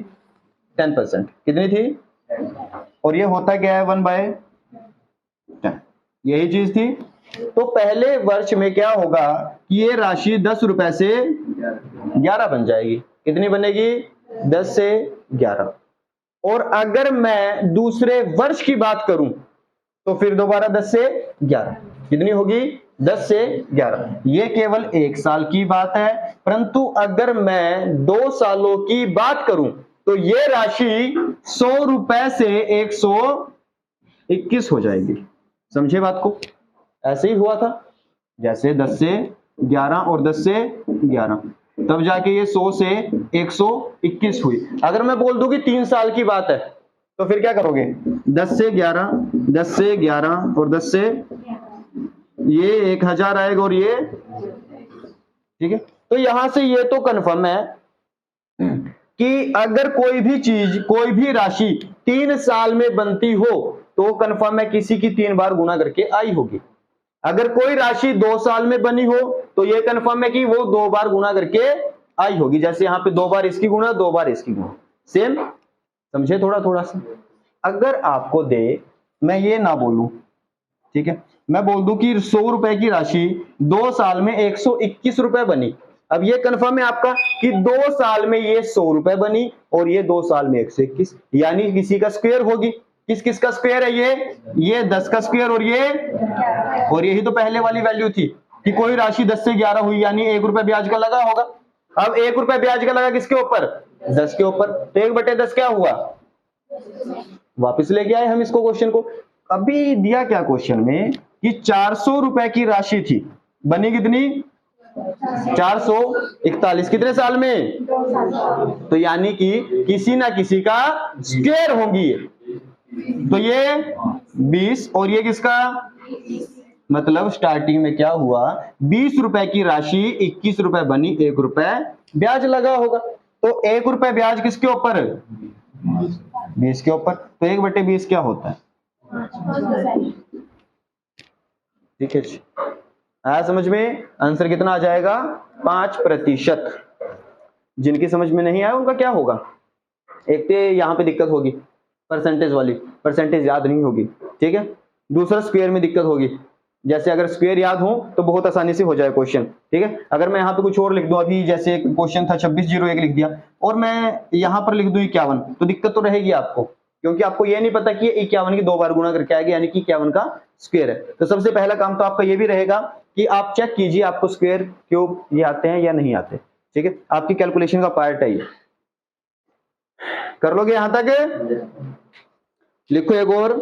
10%। कितनी थी? और ये होता क्या है, 1/10, यही चीज थी। तो पहले वर्ष में क्या होगा कि ये राशि 10 रुपए से 11 बन जाएगी। कितनी बनेगी? 10 से 11। और अगर मैं दूसरे वर्ष की बात करूं तो फिर दोबारा 10 से 11 कितनी होगी? 10 से 11, ये केवल 1 साल की बात है। परंतु अगर मैं 2 सालों की बात करूं तो ये राशि 100 रुपए से 121 हो जाएगी। समझे बात को? ऐसे ही हुआ था, जैसे 10 से 11 और 10 से 11, तब जाके ये 100 से 121 हुई। अगर मैं बोल दूं कि 3 साल की बात है तो फिर क्या करोगे? 10 से 11, 10 से 11 और 10 से ये 1000 आएगा और ये, ठीक है। तो यहां से ये तो कन्फर्म है कि अगर कोई भी चीज, कोई भी राशि 3 साल में बनती हो तो कन्फर्म है किसी की 3 बार गुणा करके आई होगी। अगर कोई राशि 2 साल में बनी हो तो ये कन्फर्म है कि वो 2 बार गुणा करके आई होगी। जैसे यहाँ पे 2 बार इसकी गुणा, 2 बार इसकी गुणा, सेम। समझे थोड़ा थोड़ा सा? अगर आपको दे, मैं ये ना बोलूं, ठीक है, मैं बोल दूं कि 100 रुपए की राशि 2 साल में 121 रुपए बनी। अब ये कंफर्म है आपका कि 2 साल में ये 100 रुपए बनी और ये 2 साल में 121, यानी किसी का स्क्वायर होगी। किस किस का स्क्वायर है? ये 10 का स्क्वायर और ये, और यही तो पहले वाली वैल्यू थी कि कोई राशि 10 से 11 हुई, यानी 1 रुपए ब्याज का लगा होगा। अब 1 रुपए ब्याज का लगा किसके ऊपर? 10 के ऊपर। तो 1/10 क्या हुआ? वापस लेके आए हम इसको, क्वेश्चन को। अभी दिया क्या क्वेश्चन में कि 400 रुपए की राशि थी, बनी कितनी? 441। कितने साल में? तो यानी कि किसी ना किसी का स्क्वायर होंगी। तो ये 20 और ये किसका? मतलब स्टार्टिंग में क्या हुआ? 20 रुपए की राशि 21 रुपए बनी, 1 रुपए ब्याज लगा होगा। तो 1 रुपए ब्याज किसके ऊपर? 20 के ऊपर। तो 1/20 क्या होता है? ठीक है, आया समझ में? आंसर कितना आ जाएगा? 5%। जिनकी समझ में नहीं आया उनका क्या होगा? एक तो यहां पे दिक्कत होगी परसेंटेज वाली, परसेंटेज याद नहीं होगी, ठीक है। दूसरा स्क्वायर में दिक्कत होगी। जैसे अगर स्क्वायर याद हो तो बहुत आसानी से हो जाए क्वेश्चन, ठीक है। अगर मैं यहाँ पे कुछ और लिख दूं, अभी जैसे क्वेश्चन था 2601 लिख दिया और मैं यहाँ पर लिख दूं 51, तो दिक्कत तो रहेगी आपको, क्योंकि आपको ये नहीं पता कि 51 की 2 बार गुणा करके आएगा, यानी कि 51 का स्क्वायर है। तो सबसे पहला काम तो आपका ये भी रहेगा कि आप चेक कीजिए आपको स्क्वायर क्यूब ये आते हैं या नहीं आते, ठीक है। आपकी कैलकुलेशन का पार्ट है ये। कर लोगे यहां तक? लिखो एक और।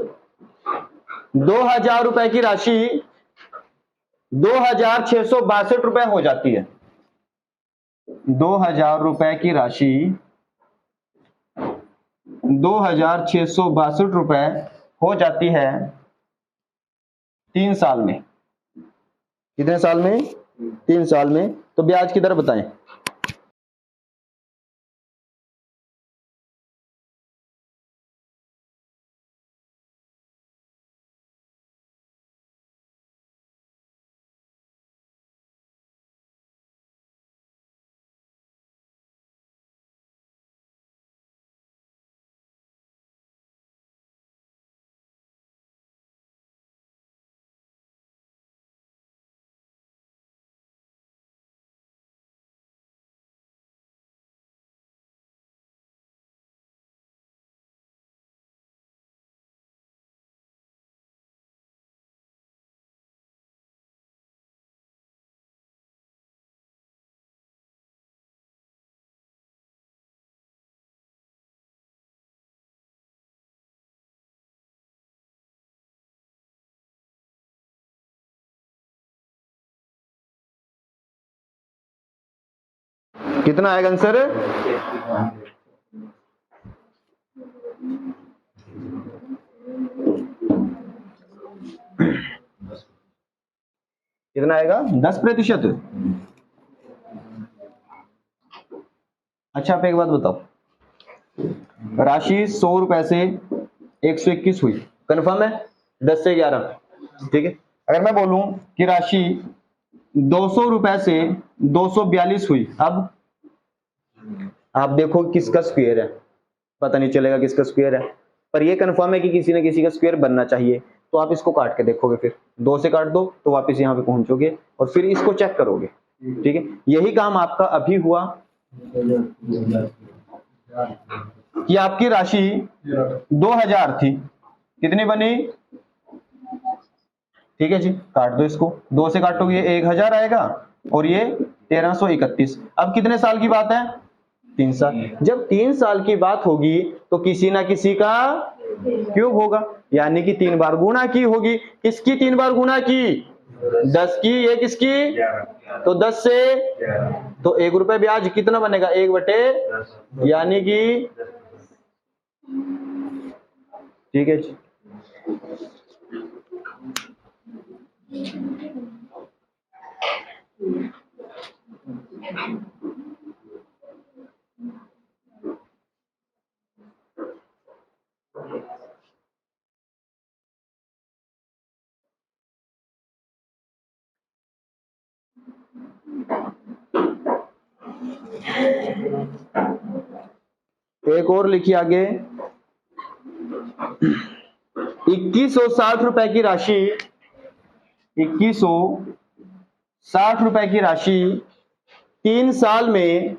2000 रुपए की राशि 2662 रुपए हो जाती है। 2000 रुपए की राशि 2662 रुपए हो जाती है 3 साल में। कितने साल में? 3 साल में। तो ब्याज की दर बताएं। कितना आएगा आंसर? कितना आएगा? 10%। अच्छा आप एक बात बताओ, राशि 100 रुपए से 121 हुई, कंफर्म है? 10 से 11, ठीक है। अगर मैं बोलूं कि राशि 200 रुपए से 242 हुई, अब आप देखो किसका स्क्वायर है, पता नहीं चलेगा किसका स्क्वायर है, पर ये कंफर्म है कि किसी न किसी का स्क्वायर बनना चाहिए। तो आप इसको काट के देखोगे, फिर 2 से काट दो तो वापस यहाँ पे पहुंचोगे और फिर इसको चेक करोगे, ठीक है। यही काम आपका अभी हुआ कि आपकी राशि 2000 थी, कितनी बनी? ठीक है जी, काट दो इसको, 2 से काटोगे ये 1000 आएगा और ये 1331। अब कितने साल की बात है? 3 साल। जब 3 साल की बात होगी तो किसी ना किसी का क्यूब होगा, यानी कि 3 बार गुणा की होगी। किसकी 3 बार गुणा की? 10 की। ये किसकी? तो 10 से तो 1 रुपए ब्याज कितना बनेगा? 1/10, यानी कि ठीक है जी। एक और लिखिए आगे, 2160 रुपए की राशि, 2160 रुपए की राशि 3 साल में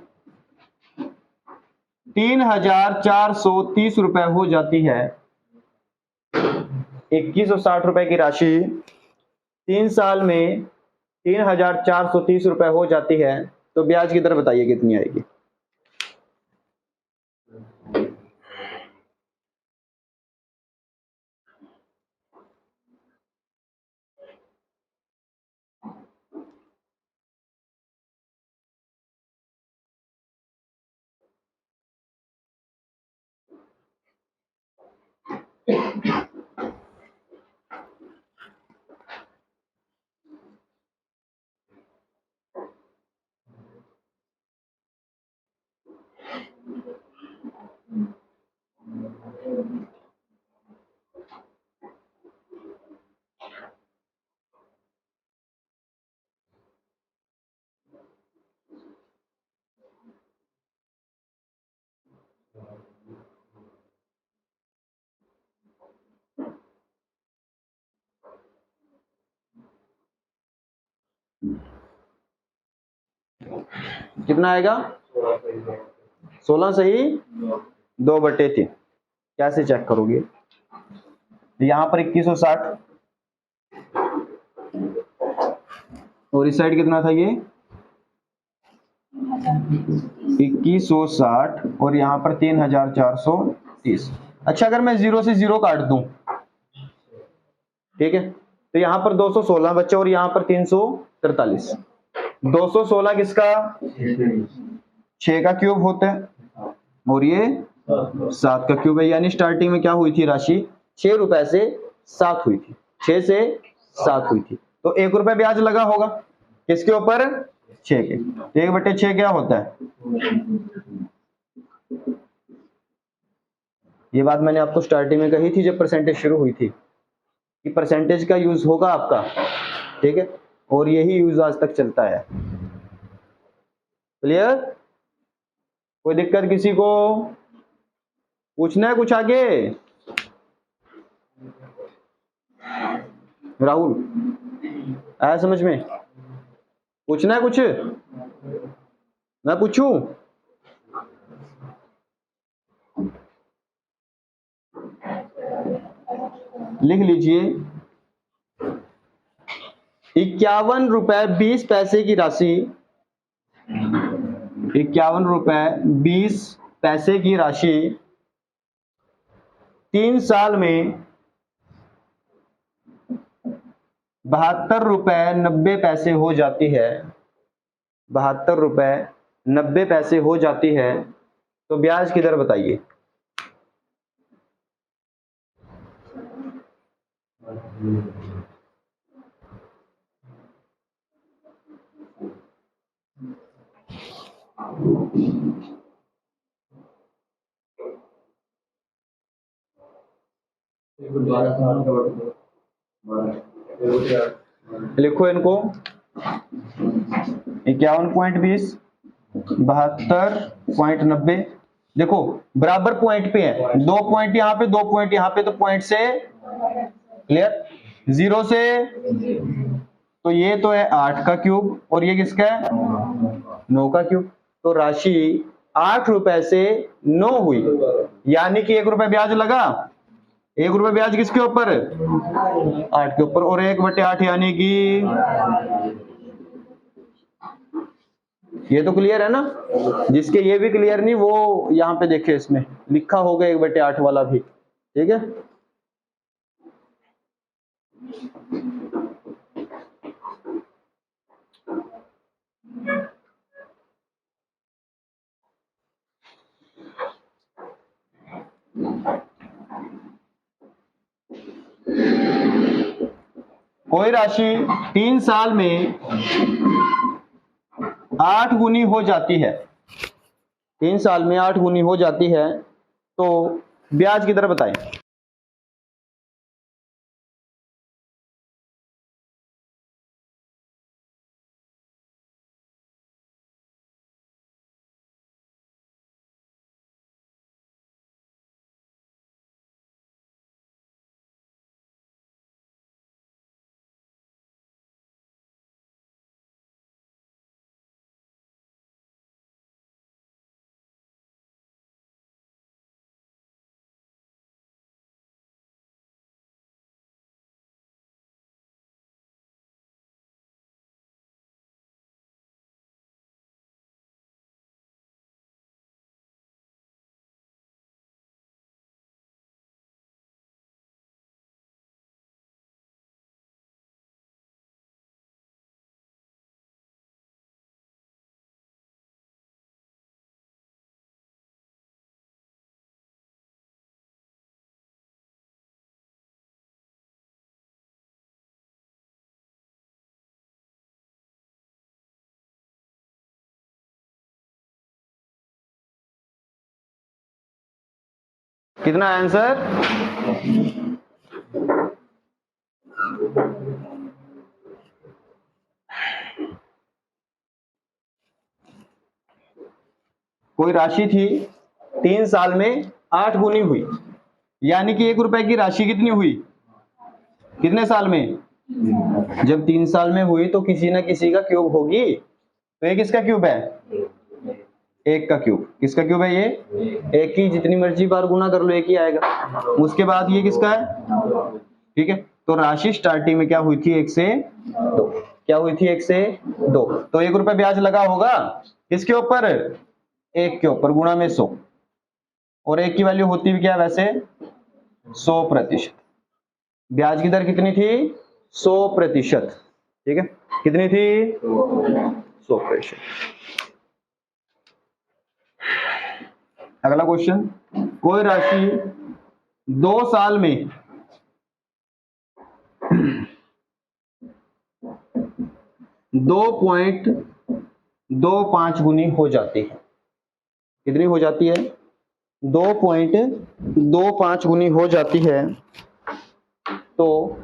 3430 रुपए हो जाती है। 2160 रुपए की राशि 3 साल में 3430 रुपए हो जाती है, तो ब्याज की दर बताइए कितनी आएगी? कितना आएगा? 16 सही, 2/3। कैसे चेक करोगे? यहां पर 2160 और इस साइड कितना था? ये 2160 और यहां पर 3430। अच्छा, अगर मैं 0 से 0 काट दूं, ठीक है, तो यहां पर 216 बच्चे और यहां पर 343। 216 किसका? 6 का क्यूब होता है और ये 7 का क्यूब है, यानी स्टार्टिंग में क्या हुई थी राशि? 6 रुपए से 7 हुई थी, 6 से 7 हुई थी, तो 1 रुपए ब्याज लगा होगा किसके ऊपर? 6 के। 1/6 क्या होता है? ये बात मैंने आपको स्टार्टिंग में कही थी जब परसेंटेज शुरू हुई थी कि परसेंटेज का यूज होगा आपका, ठीक है, और यही यूज आज तक चलता है। क्लियर? कोई दिक्कत किसी को? पूछना है कुछ आगे? राहुल, आया समझ में? पूछना है कुछ? मैं पूछूं? लिख लीजिए, 51 रुपए 20 पैसे की राशि, 51 रुपए 20 पैसे की राशि 3 साल में 72 रुपए 90 पैसे हो जाती है। 72 रुपए 90 पैसे हो जाती है, तो ब्याज की दर बताइए। लिखो इनको, 51.20 72.90। देखो बराबर पॉइंट पे है, 2 पॉइंट यहाँ पे, 2 पॉइंट यहाँ पे, तो पॉइंट से क्लियर, 0 से तो ये तो है 8 का क्यूब और ये किसका है? 9 का क्यूब। तो राशि 8 रुपए से 9 हुई, यानी कि 1 रुपए ब्याज लगा, 1 रुपए ब्याज किसके ऊपर? 8 के ऊपर, और 1/8 यानी कि ये तो क्लियर है ना। जिसके ये भी क्लियर नहीं वो यहाँ पे देखे, इसमें लिखा होगा 1/8 वाला भी, ठीक है। कोई राशि 3 साल में 8 गुनी हो जाती है, 3 साल में 8 गुनी हो जाती है, तो ब्याज की दर बताएं। कितना आंसर? कोई राशि थी 3 साल में 8 गुनी हुई, यानी कि 1 रुपए की राशि कितनी हुई? कितने साल में? जब 3 साल में हुई तो किसी ना किसी का क्यूब होगी, तो ये किसका क्यूब है? 1 का क्यूब। किसका क्यूब है ये? 1 की जितनी मर्जी बार गुना कर लो 1 ही आएगा। उसके बाद ये किसका है? ठीक है, तो राशि स्टार्टिंग में क्या हुई थी? 1 से 2। क्या हुई थी? 1 से 2। तो 1 रुपए ब्याज लगा होगा किसके ऊपर? 1 के ऊपर, गुणा में 100, और 1 की वैल्यू होती भी क्या वैसे? 100%। ब्याज की दर कितनी थी? 100%। ठीक है, कितनी थी? 100%। अगला क्वेश्चन, कोई राशि 2 साल में 2.25 गुनी हो जाती है। कितनी हो जाती है? 2.25 गुनी हो जाती है, तो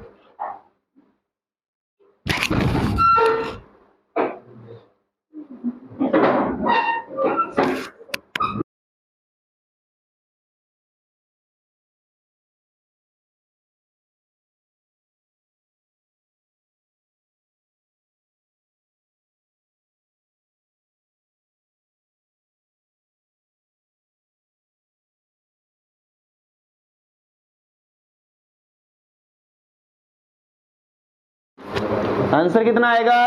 आंसर कितना आएगा?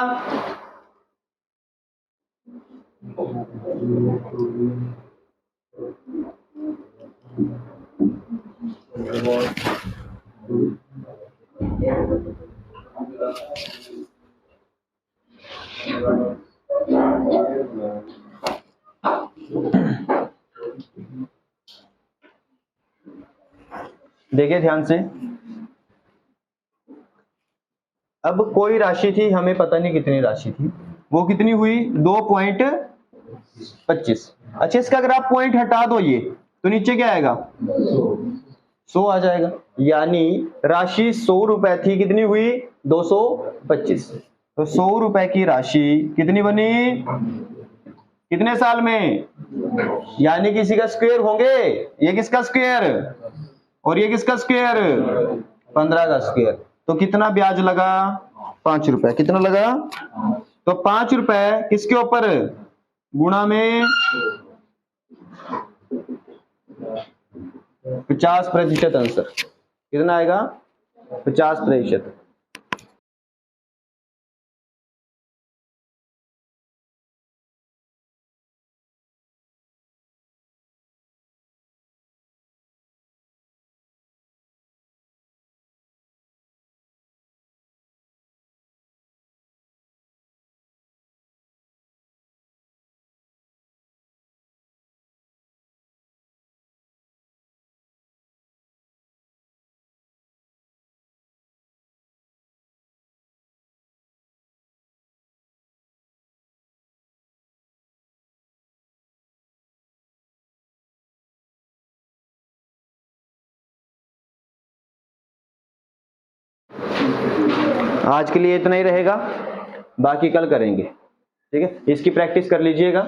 देखिए ध्यान से, अब कोई राशि थी, हमें पता नहीं कितनी राशि थी, वो कितनी हुई? 2.25। अच्छा, इसका अगर आप पॉइंट हटा दो ये, तो नीचे क्या आएगा? 100 आ जाएगा। यानी राशि 100 रुपए थी, कितनी हुई? 225। तो 100 रुपए की राशि कितनी बनी? कितने साल में? यानी किसी का स्क्वायर होंगे, ये किसका स्क्वायर और ये किसका स्क्वायर? 15 का स्क्वायर। तो कितना ब्याज लगा? 5 रुपए। कितना लगा? तो 5 रुपए किसके ऊपर? गुणा में 50%। आंसर कितना आएगा 50%। आज के लिए इतना ही रहेगा, बाकी कल करेंगे। ठीक है, इसकी प्रैक्टिस कर लीजिएगा।